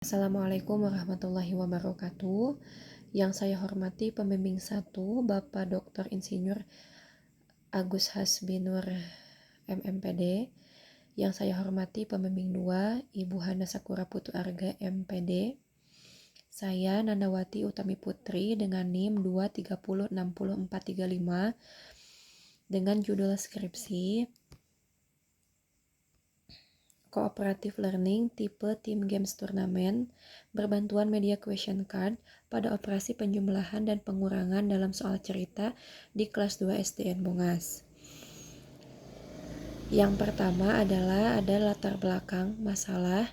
Assalamualaikum warahmatullahi wabarakatuh. Yang saya hormati pembimbing 1, Bapak Dr. Insinyur Agus Hasbinur MMPD. Yang saya hormati pembimbing 2, Ibu Hana Sakura Putu Arga MPD. Saya Nandawati Utami Putri dengan NIM 230600435 dengan judul skripsi Cooperative Learning tipe Team Games Turnamen berbantuan media question card pada operasi penjumlahan dan pengurangan dalam soal cerita di kelas 2 SDN Bongas. Yang pertama adalah ada latar belakang masalah.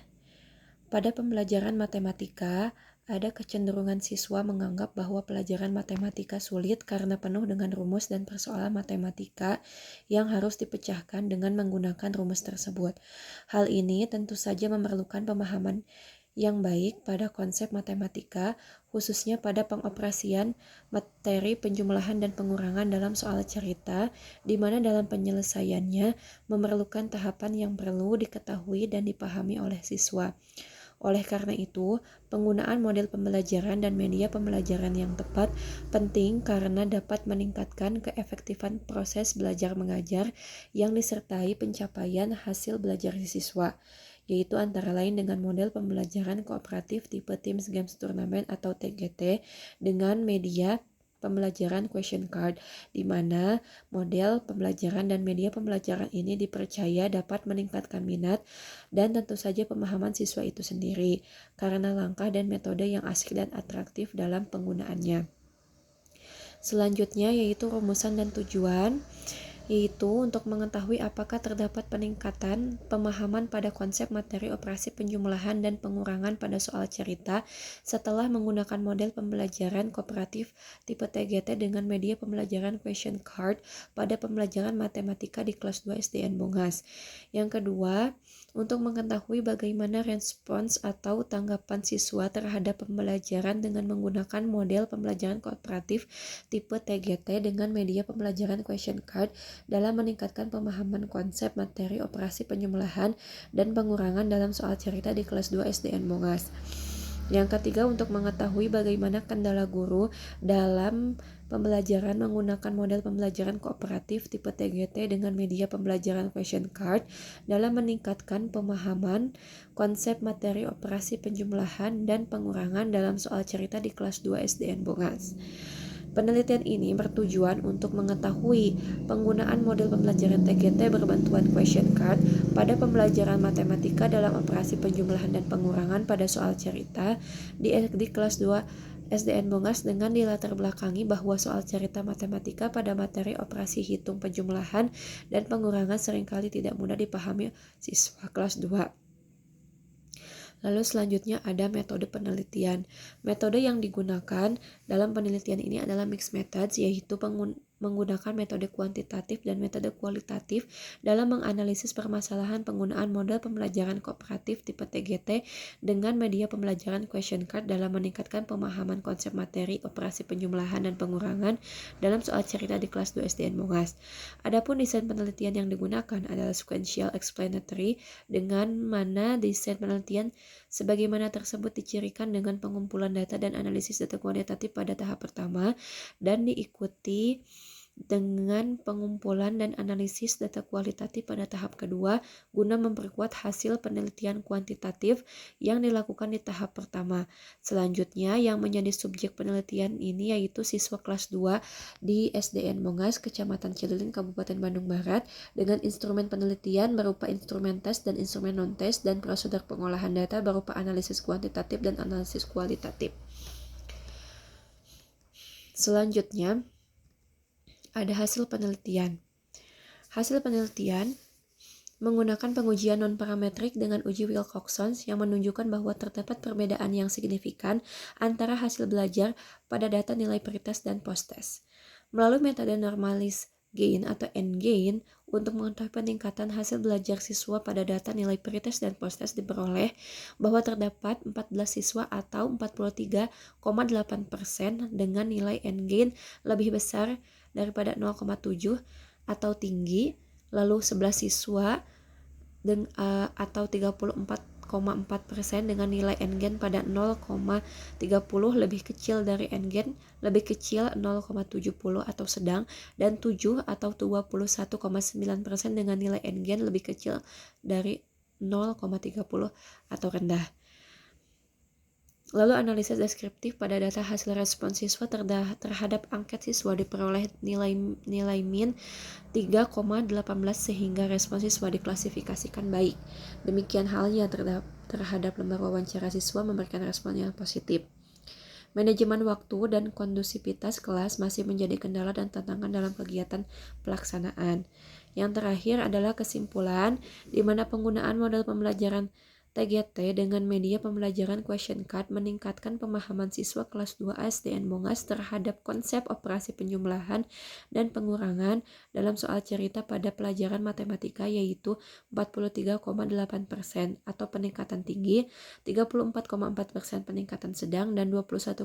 Pada pembelajaran matematika, ada kecenderungan siswa menganggap bahwa pelajaran matematika sulit karena penuh dengan rumus dan persoalan matematika yang harus dipecahkan dengan menggunakan rumus tersebut. Hal ini tentu saja memerlukan pemahaman yang baik pada konsep matematika, khususnya pada pengoperasian materi penjumlahan dan pengurangan dalam soal cerita, di mana dalam penyelesaiannya memerlukan tahapan yang perlu diketahui dan dipahami oleh siswa. Oleh karena itu, penggunaan model pembelajaran dan media pembelajaran yang tepat penting karena dapat meningkatkan keefektifan proses belajar mengajar yang disertai pencapaian hasil belajar siswa, yaitu antara lain dengan model pembelajaran kooperatif tipe Teams Games Tournament atau TGT dengan media pembelajaran question card, di mana model pembelajaran dan media pembelajaran ini dipercaya dapat meningkatkan minat dan tentu saja pemahaman siswa itu sendiri karena langkah dan metode yang asik dan atraktif dalam penggunaannya. Selanjutnya yaitu rumusan dan tujuan, yaitu untuk mengetahui apakah terdapat peningkatan pemahaman pada konsep materi operasi penjumlahan dan pengurangan pada soal cerita setelah menggunakan model pembelajaran kooperatif tipe TGT dengan media pembelajaran question card pada pembelajaran matematika di kelas 2 SDN Bongas. Yang kedua, untuk mengetahui bagaimana respons atau tanggapan siswa terhadap pembelajaran dengan menggunakan model pembelajaran kooperatif tipe TGT dengan media pembelajaran question card dalam meningkatkan pemahaman konsep materi operasi penjumlahan dan pengurangan dalam soal cerita di kelas 2 SDN Bongas. Yang ketiga, untuk mengetahui bagaimana kendala guru dalam pembelajaran menggunakan model pembelajaran kooperatif tipe TGT dengan media pembelajaran question card dalam meningkatkan pemahaman konsep materi operasi penjumlahan dan pengurangan dalam soal cerita di kelas 2 SDN Bongas. Penelitian ini bertujuan untuk mengetahui penggunaan model pembelajaran TGT berbantuan question card pada pembelajaran matematika dalam operasi penjumlahan dan pengurangan pada soal cerita di kelas 2 SDN Bongas dengan dilatar belakangi bahwa soal cerita matematika pada materi operasi hitung penjumlahan dan pengurangan seringkali tidak mudah dipahami siswa kelas 2. Lalu selanjutnya ada metode penelitian. Metode yang digunakan dalam penelitian ini adalah mixed methods, yaitu menggunakan metode kuantitatif dan metode kualitatif dalam menganalisis permasalahan penggunaan model pembelajaran kooperatif tipe TGT dengan media pembelajaran question card dalam meningkatkan pemahaman konsep materi operasi penjumlahan dan pengurangan dalam soal cerita di kelas 2 SDN Bongas. Adapun desain penelitian yang digunakan adalah sequential explanatory, dengan mana desain penelitian sebagaimana tersebut dicirikan dengan pengumpulan data dan analisis data kuantitatif pada tahap pertama dan diikuti dengan pengumpulan dan analisis data kualitatif pada tahap kedua guna memperkuat hasil penelitian kuantitatif yang dilakukan di tahap pertama. Selanjutnya yang menjadi subjek penelitian ini yaitu siswa kelas 2 di SDN Bongas, Kecamatan Cililin, Kabupaten Bandung Barat dengan instrumen penelitian berupa instrumen tes dan instrumen non-tes dan prosedur pengolahan data berupa analisis kuantitatif dan analisis kualitatif. Selanjutnya ada hasil penelitian. Hasil penelitian menggunakan pengujian non-parametrik dengan uji Wilcoxon yang menunjukkan bahwa terdapat perbedaan yang signifikan antara hasil belajar pada data nilai pretest dan post-test. Melalui metode normalis gain atau N-gain untuk mengetahui peningkatan hasil belajar siswa pada data nilai pretest dan post-test diperoleh bahwa terdapat 14 siswa atau 43,8% dengan nilai N-gain lebih besar daripada 0,7 atau tinggi, lalu 11 siswa atau 34,8% 4,4% dengan nilai NGen pada 0,30 lebih kecil dari NGen lebih kecil 0,70 atau sedang, dan 7 atau 21,9% dengan nilai NGen lebih kecil dari 0,30 atau rendah. Lalu analisis deskriptif pada data hasil respon siswa terhadap angket siswa diperoleh nilai min 3,18 sehingga respon siswa diklasifikasikan baik. Demikian halnya terhadap lembar wawancara siswa memberikan respon yang positif. Manajemen waktu dan kondusivitas kelas masih menjadi kendala dan tantangan dalam kegiatan pelaksanaan. Yang terakhir adalah kesimpulan, di mana penggunaan model pembelajaran TGT dengan media pembelajaran question card meningkatkan pemahaman siswa kelas 2A SDN Mongas terhadap konsep operasi penjumlahan dan pengurangan dalam soal cerita pada pelajaran matematika, yaitu 43,8% atau peningkatan tinggi, 34,4% peningkatan sedang, dan 21,9%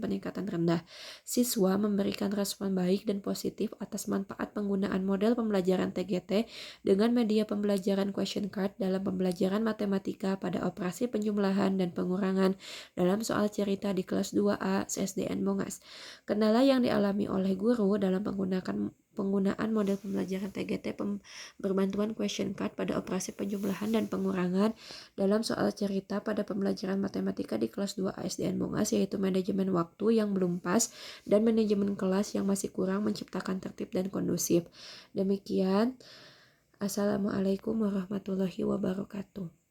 peningkatan rendah. Siswa memberikan respon baik dan positif atas manfaat penggunaan model pembelajaran TGT dengan media pembelajaran question card dalam pembelajaran matematika pada operasi penjumlahan dan pengurangan dalam soal cerita di kelas 2A SDN Mongas. Kendala yang dialami oleh guru dalam penggunaan model pembelajaran TGT berbantuan question card pada operasi penjumlahan dan pengurangan dalam soal cerita pada pembelajaran matematika di kelas 2 ASDN Mongas, yaitu manajemen waktu yang belum pas dan manajemen kelas yang masih kurang menciptakan tertib dan kondusif. Demikian, Assalamualaikum warahmatullahi wabarakatuh.